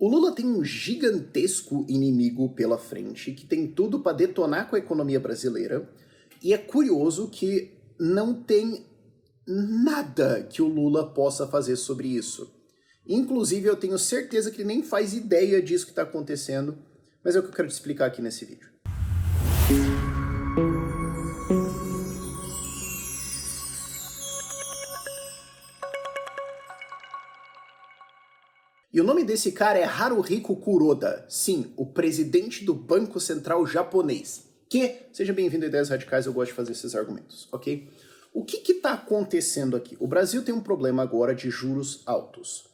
O Lula tem um gigantesco inimigo pela frente, que tem tudo para detonar com a economia brasileira, e é curioso que não tem nada que o Lula possa fazer sobre isso. Inclusive, eu tenho certeza que ele nem faz ideia disso que está acontecendo, mas é o que eu quero te explicar aqui nesse vídeo. E o nome desse cara é Haruhiko Kuroda, sim, o presidente do Banco Central japonês. Seja bem-vindo a Ideias Radicais, eu gosto de fazer esses argumentos, ok? O que está acontecendo aqui? O Brasil tem um problema agora de juros altos.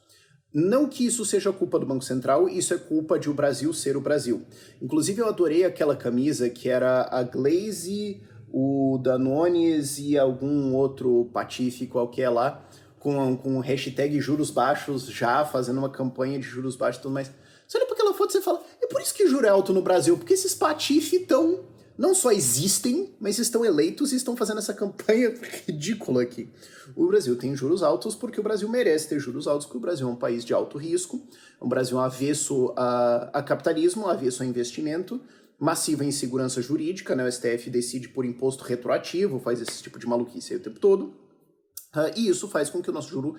Não que isso seja culpa do Banco Central, isso é culpa de o Brasil ser o Brasil. Inclusive eu adorei aquela camisa que era a Glaze, o Danones e algum outro patife qualquer lá, com hashtag juros baixos já, fazendo uma campanha de juros baixos e tudo mais. Você olha para aquela foto e você fala, é por isso que juro é alto no Brasil, porque esses patife não só existem, mas estão eleitos e estão fazendo essa campanha ridícula aqui. O Brasil tem juros altos porque o Brasil merece ter juros altos, porque o Brasil é um país de alto risco, é um Brasil avesso a capitalismo, avesso a investimento, massiva insegurança jurídica, né? O STF decide por imposto retroativo, faz esse tipo de maluquice aí o tempo todo. E isso faz com que o nosso juro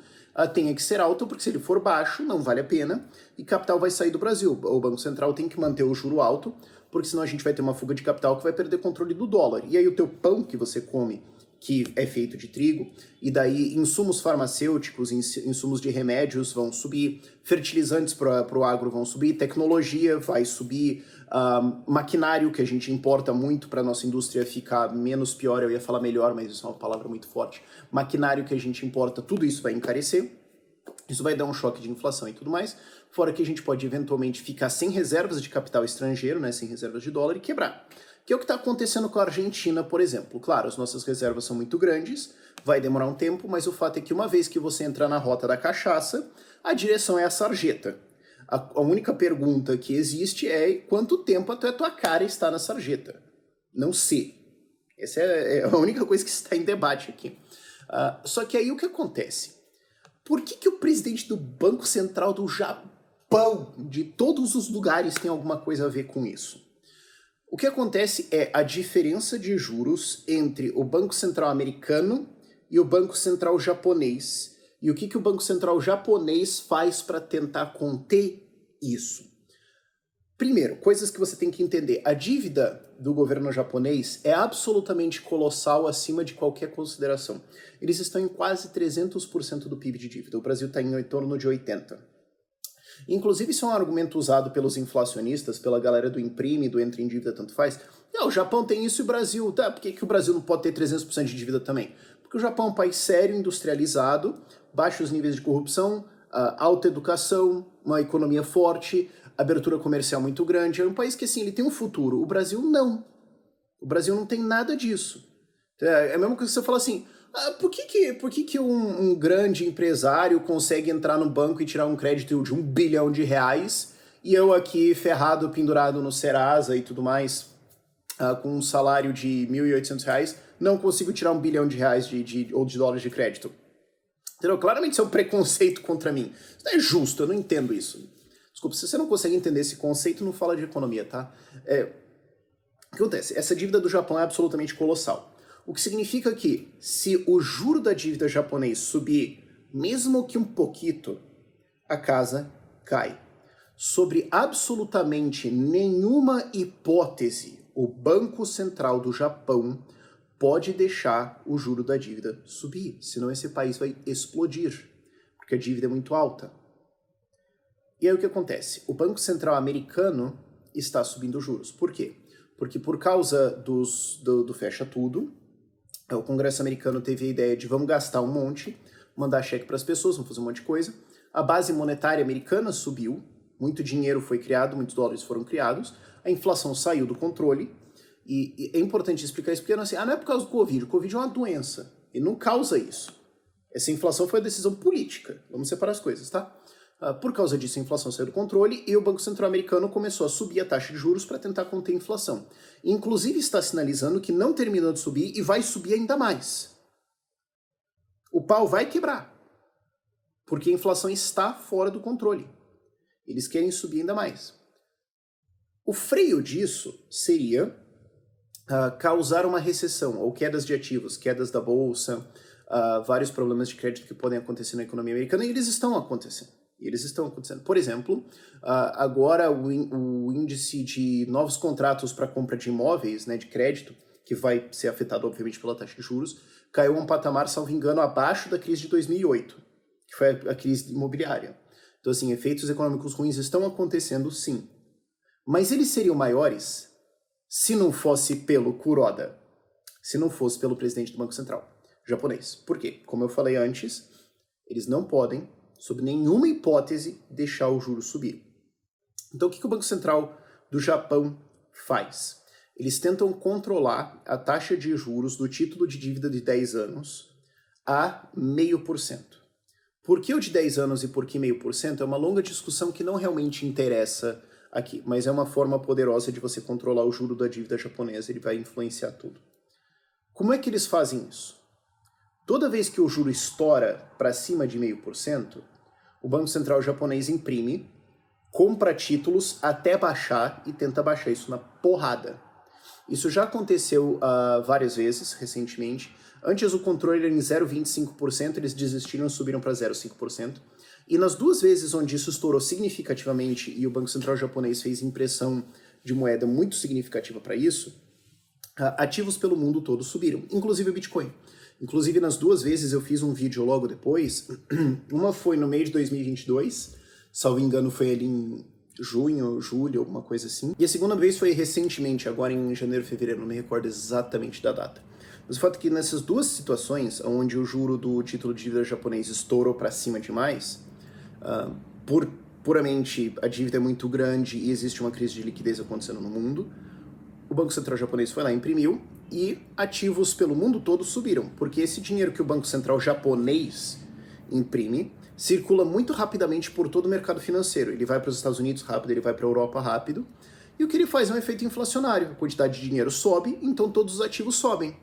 tenha que ser alto, porque se ele for baixo, não vale a pena, e capital vai sair do Brasil. O Banco Central tem que manter o juro alto, porque senão a gente vai ter uma fuga de capital que vai perder controle do dólar. E aí o teu pão que você come, que é feito de trigo, e daí insumos farmacêuticos, insumos de remédios vão subir, fertilizantes para o agro vão subir, tecnologia vai subir, maquinário que a gente importa muito para a nossa indústria ficar menos pior, eu ia falar melhor, mas isso é uma palavra muito forte, maquinário que a gente importa, tudo isso vai encarecer, isso vai dar um choque de inflação e tudo mais, fora que a gente pode eventualmente ficar sem reservas de capital estrangeiro, né, sem reservas de dólar e quebrar. Que é o que está acontecendo com a Argentina, por exemplo. Claro, as nossas reservas são muito grandes, vai demorar um tempo, mas o fato é que uma vez que você entrar na rota da cachaça, a direção é a sarjeta. A única pergunta que existe é quanto tempo a tua cara está na sarjeta. Não se. Essa é a única coisa que está em debate aqui. Só que aí o que acontece? Por que o presidente do Banco Central do Japão, de todos os lugares, tem alguma coisa a ver com isso? O que acontece é a diferença de juros entre o Banco Central americano e o Banco Central japonês. E o que o Banco Central japonês faz para tentar conter isso? Primeiro, coisas que você tem que entender. A dívida do governo japonês é absolutamente colossal, acima de qualquer consideração. Eles estão em quase 300% do PIB de dívida. O Brasil está em torno de 80%. Inclusive, isso é um argumento usado pelos inflacionistas, pela galera do imprime, do entra em dívida, tanto faz. Não, o Japão tem isso e o Brasil, tá? Por que o Brasil não pode ter 300% de dívida também? Porque o Japão é um país sério, industrializado, baixos níveis de corrupção, alta educação, uma economia forte, abertura comercial muito grande. É um país que, assim, ele tem um futuro. O Brasil, não. O Brasil não tem nada disso. É a mesma coisa que você fala assim, por que um grande empresário consegue entrar no banco e tirar um crédito de R$1 bilhão e eu aqui ferrado, pendurado no Serasa e tudo mais, com um salário de R$1.800, não consigo tirar R$1 bilhão ou de dólares de crédito? Entendeu? Claramente isso é um preconceito contra mim. Isso não é justo, eu não entendo isso. Desculpa, se você não consegue entender esse conceito, não fala de economia, tá? O que acontece? Essa dívida do Japão é absolutamente colossal. O que significa que, se o juro da dívida japonês subir, mesmo que um pouquinho, a casa cai. Sobre absolutamente nenhuma hipótese, o Banco Central do Japão pode deixar o juro da dívida subir, senão esse país vai explodir, porque a dívida é muito alta. E aí o que acontece? O Banco Central americano está subindo os juros. Por quê? Porque por causa do fecha tudo, o Congresso americano teve a ideia de vamos gastar um monte, mandar cheque para as pessoas, vamos fazer um monte de coisa. A base monetária americana subiu, muito dinheiro foi criado, muitos dólares foram criados, a inflação saiu do controle, e é importante explicar isso, porque não é por causa do Covid, o Covid é uma doença, e não causa isso. Essa inflação foi uma decisão política, vamos separar as coisas, tá? Por causa disso, a inflação saiu do controle e o Banco Central americano começou a subir a taxa de juros para tentar conter a inflação. Inclusive está sinalizando que não terminou de subir e vai subir ainda mais. O pau vai quebrar, porque a inflação está fora do controle. Eles querem subir ainda mais. O freio disso seria causar uma recessão, ou quedas de ativos, quedas da bolsa, vários problemas de crédito que podem acontecer na economia americana, e eles estão acontecendo. Por exemplo, agora o índice de novos contratos para compra de imóveis, né, de crédito, que vai ser afetado, obviamente, pela taxa de juros, caiu a um patamar, salvo engano, abaixo da crise de 2008, que foi a crise imobiliária. Então, assim, efeitos econômicos ruins estão acontecendo, sim. Mas eles seriam maiores se não fosse pelo Kuroda, se não fosse pelo presidente do Banco Central japonês. Por quê? Como eu falei antes, eles não podem, sob nenhuma hipótese, deixar o juro subir. Então, o que o Banco Central do Japão faz? Eles tentam controlar a taxa de juros do título de dívida de 10 anos a 0,5%. Por que o de 10 anos e por que 0,5%? É uma longa discussão que não realmente interessa aqui, mas é uma forma poderosa de você controlar o juro da dívida japonesa, ele vai influenciar tudo. Como é que eles fazem isso? Toda vez que o juro estoura para cima de 0,5%, o Banco Central japonês imprime, compra títulos até baixar e tenta baixar isso na porrada. Isso já aconteceu várias vezes, recentemente. Antes o controle era em 0,25%, eles desistiram e subiram para 0,5%. E nas duas vezes onde isso estourou significativamente e o Banco Central japonês fez impressão de moeda muito significativa para isso, ativos pelo mundo todo subiram, inclusive o Bitcoin. Inclusive, nas duas vezes eu fiz um vídeo logo depois. Uma foi no meio de 2022, salvo engano foi ali em junho, julho, alguma coisa assim. E a segunda vez foi recentemente, agora em janeiro, fevereiro, não me recordo exatamente da data. Mas o fato é que nessas duas situações, onde o juro do título de dívida japonês estourou para cima demais, puramente a dívida é muito grande e existe uma crise de liquidez acontecendo no mundo, o Banco Central japonês foi lá e imprimiu, e ativos pelo mundo todo subiram, porque esse dinheiro que o Banco Central japonês imprime circula muito rapidamente por todo o mercado financeiro. Ele vai para os Estados Unidos rápido, ele vai para a Europa rápido, e o que ele faz é um efeito inflacionário. A quantidade de dinheiro sobe, então todos os ativos sobem.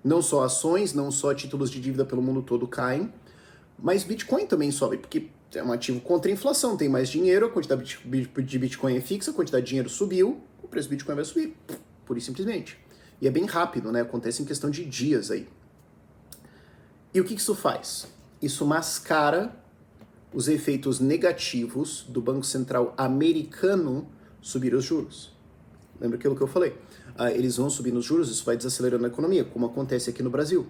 Não só ações, não só títulos de dívida pelo mundo todo caem, mas Bitcoin também sobe, porque é um ativo contra a inflação, tem mais dinheiro, a quantidade de Bitcoin é fixa, a quantidade de dinheiro subiu, o preço do Bitcoin vai subir, pura e simplesmente. E é bem rápido, né? Acontece em questão de dias aí. E o que isso faz? Isso mascara os efeitos negativos do Banco Central americano subir os juros. Lembra aquilo que eu falei? Eles vão subir nos juros, isso vai desacelerando a economia, como acontece aqui no Brasil,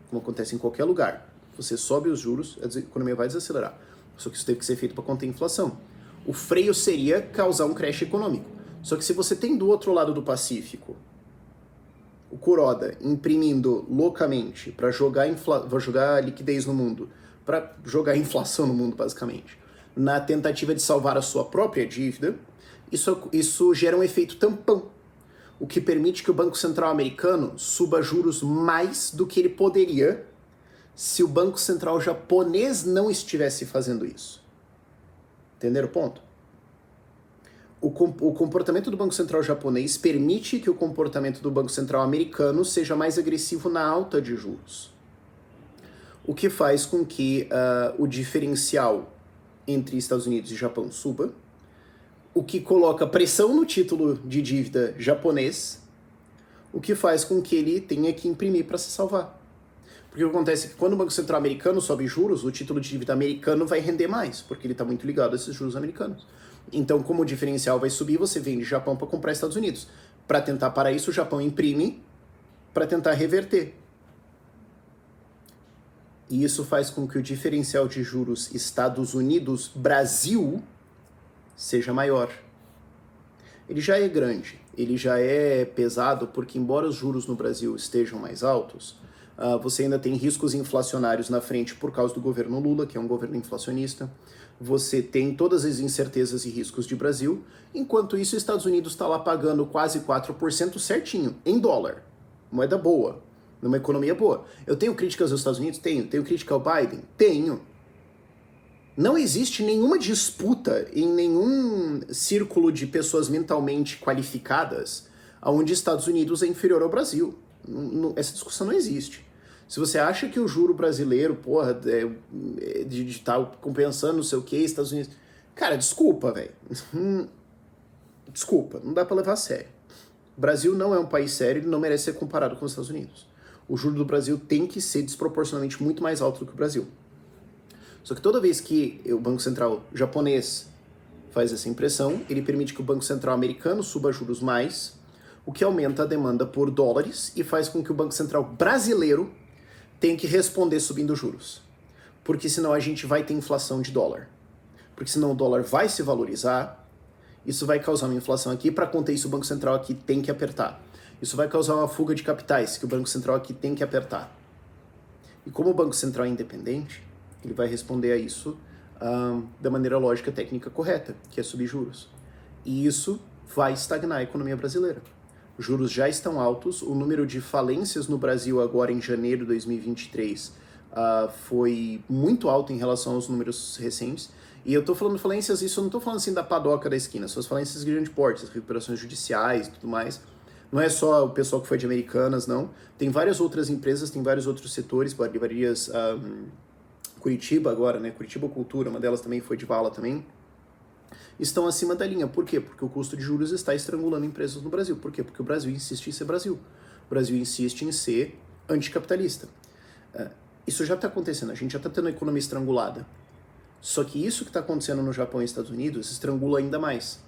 como acontece em qualquer lugar. Você sobe os juros, a economia vai desacelerar. Só que isso teve que ser feito para conter a inflação. O freio seria causar um crash econômico. Só que se você tem do outro lado do Pacífico o Kuroda imprimindo loucamente para jogar liquidez no mundo, para jogar inflação no mundo, basicamente, na tentativa de salvar a sua própria dívida, isso gera um efeito tampão, o que permite que o Banco Central americano suba juros mais do que ele poderia se o Banco Central japonês não estivesse fazendo isso. Entenderam o ponto? O comportamento do Banco Central japonês permite que o comportamento do Banco Central americano seja mais agressivo na alta de juros. O que faz com que o diferencial entre Estados Unidos e Japão suba, o que coloca pressão no título de dívida japonês, o que faz com que ele tenha que imprimir para se salvar. Porque o que acontece é que quando o Banco Central americano sobe juros, o título de dívida americano vai render mais, porque ele está muito ligado a esses juros americanos. Então, como o diferencial vai subir, você vende Japão para comprar Estados Unidos. Para tentar parar isso, o Japão imprime para tentar reverter. E isso faz com que o diferencial de juros Estados Unidos-Brasil seja maior. Ele já é grande, ele já é pesado, porque embora os juros no Brasil estejam mais altos, você ainda tem riscos inflacionários na frente por causa do governo Lula, que é um governo inflacionista. Você tem todas as incertezas e riscos de Brasil. Enquanto isso, os Estados Unidos está lá pagando quase 4% certinho, em dólar. Moeda boa, numa economia boa. Eu tenho críticas aos Estados Unidos? Tenho. Tenho crítica ao Biden? Tenho. Não existe nenhuma disputa em nenhum círculo de pessoas mentalmente qualificadas onde Estados Unidos é inferior ao Brasil. Essa discussão não existe. Se você acha que o juro brasileiro, de estar compensando não sei o que, Estados Unidos... Cara, desculpa, velho. Desculpa, não dá pra levar a sério. O Brasil não é um país sério e não merece ser comparado com os Estados Unidos. O juro do Brasil tem que ser desproporcionalmente muito mais alto do que o Brasil. Só que toda vez que o Banco Central japonês faz essa impressão, ele permite que o Banco Central americano suba juros mais, o que aumenta a demanda por dólares e faz com que o Banco Central brasileiro tenha que responder subindo juros. Porque senão a gente vai ter inflação de dólar. Porque senão o dólar vai se valorizar, isso vai causar uma inflação aqui, para conter isso o Banco Central aqui tem que apertar. Isso vai causar uma fuga de capitais, que o Banco Central aqui tem que apertar. E como o Banco Central é independente, ele vai responder a isso da maneira lógica técnica correta, que é subir juros. E isso vai estagnar a economia brasileira. Os juros já estão altos, o número de falências no Brasil agora em janeiro de 2023 foi muito alto em relação aos números recentes. E eu tô falando falências, isso eu não tô falando assim da padoca da esquina, são as falências de grande porte, as recuperações judiciais e tudo mais. Não é só o pessoal que foi de Americanas, não. Tem várias outras empresas, tem vários outros setores, livrarias, Curitiba agora, né? Curitiba Cultura, uma delas também foi de Vala também. Estão acima da linha. Por quê? Porque o custo de juros está estrangulando empresas no Brasil. Por quê? Porque o Brasil insiste em ser Brasil. O Brasil insiste em ser anticapitalista. Isso já está acontecendo, a gente já está tendo a economia estrangulada. Só que isso que está acontecendo no Japão e Estados Unidos estrangula ainda mais.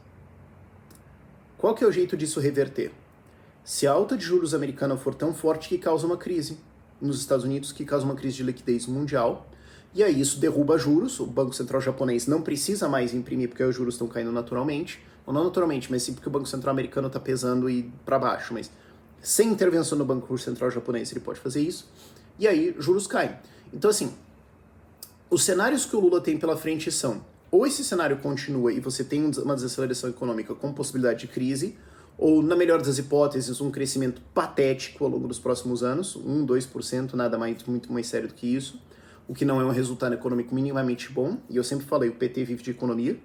Qual que é o jeito disso reverter? Se a alta de juros americana for tão forte que causa uma crise nos Estados Unidos, que causa uma crise de liquidez mundial, e aí isso derruba juros, o Banco Central japonês não precisa mais imprimir porque os juros estão caindo naturalmente, ou não naturalmente, mas sim porque o Banco Central americano está pesando e para baixo, mas sem intervenção no Banco Central japonês ele pode fazer isso, e aí juros caem. Então assim, os cenários que o Lula tem pela frente são, ou esse cenário continua e você tem uma desaceleração econômica com possibilidade de crise, ou, na melhor das hipóteses, um crescimento patético ao longo dos próximos anos, 1, 2%, nada mais, muito mais sério do que isso, o que não é um resultado econômico minimamente bom, e eu sempre falei, o PT vive de economia,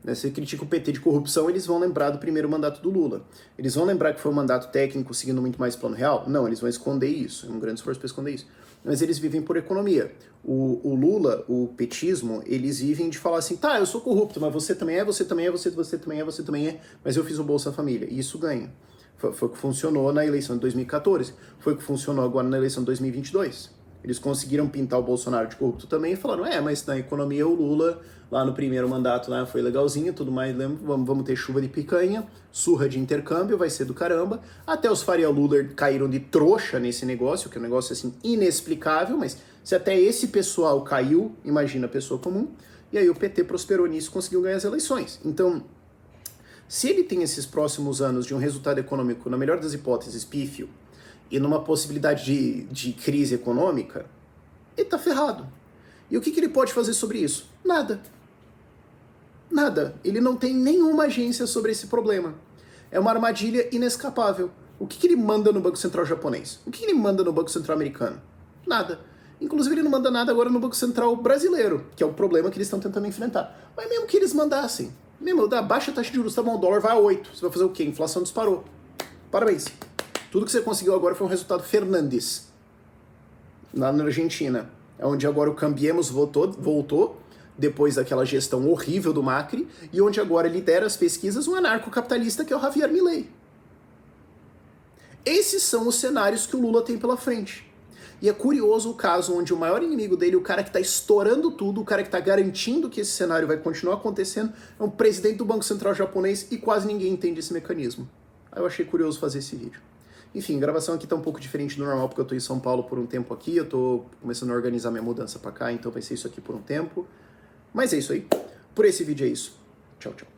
né? Se critica o PT de corrupção, eles vão lembrar do primeiro mandato do Lula. Eles vão lembrar que foi um mandato técnico seguindo muito mais plano real? Não, eles vão esconder isso, é um grande esforço para esconder isso. Mas eles vivem por economia. O Lula, o petismo, eles vivem de falar assim, tá, eu sou corrupto, mas você também é, você também é, você também é, você também é, mas eu fiz o Bolsa Família, e isso ganha. Foi o que funcionou na eleição de 2014, foi o que funcionou agora na eleição de 2022. Eles conseguiram pintar o Bolsonaro de corrupto também e falaram, mas na economia o Lula, lá no primeiro mandato, lá foi legalzinho, tudo mais, vamos ter chuva de picanha, surra de intercâmbio, vai ser do caramba. Até os Faria Luller caíram de trouxa nesse negócio, que é um negócio assim inexplicável, mas se até esse pessoal caiu, imagina a pessoa comum, e aí o PT prosperou nisso e conseguiu ganhar as eleições. Então, se ele tem esses próximos anos de um resultado econômico, na melhor das hipóteses, pífio, e numa possibilidade de crise econômica, ele tá ferrado. E o que ele pode fazer sobre isso? Nada. Nada. Ele não tem nenhuma agência sobre esse problema. É uma armadilha inescapável. O que ele manda no Banco Central japonês? O que ele manda no Banco Central americano? Nada. Inclusive ele não manda nada agora no Banco Central brasileiro, que é o problema que eles estão tentando enfrentar. Mas mesmo que eles mandassem, mesmo da baixa taxa de juros, tá bom, o dólar vai a 8. Você vai fazer o quê? A inflação disparou. Parabéns. Tudo que você conseguiu agora foi um resultado Fernandes, lá na Argentina, onde agora o Cambiemos voltou, depois daquela gestão horrível do Macri, e onde agora lidera as pesquisas um anarcocapitalista que é o Javier Milei. Esses são os cenários que o Lula tem pela frente. E é curioso o caso onde o maior inimigo dele, o cara que está estourando tudo, o cara que está garantindo que esse cenário vai continuar acontecendo, é um presidente do Banco Central japonês e quase ninguém entende esse mecanismo. Aí eu achei curioso fazer esse vídeo. Enfim, a gravação aqui tá um pouco diferente do normal, porque eu tô em São Paulo por um tempo aqui, eu tô começando a organizar minha mudança pra cá, então vai ser isso aqui por um tempo. Mas é isso aí. Por esse vídeo é isso. Tchau, tchau.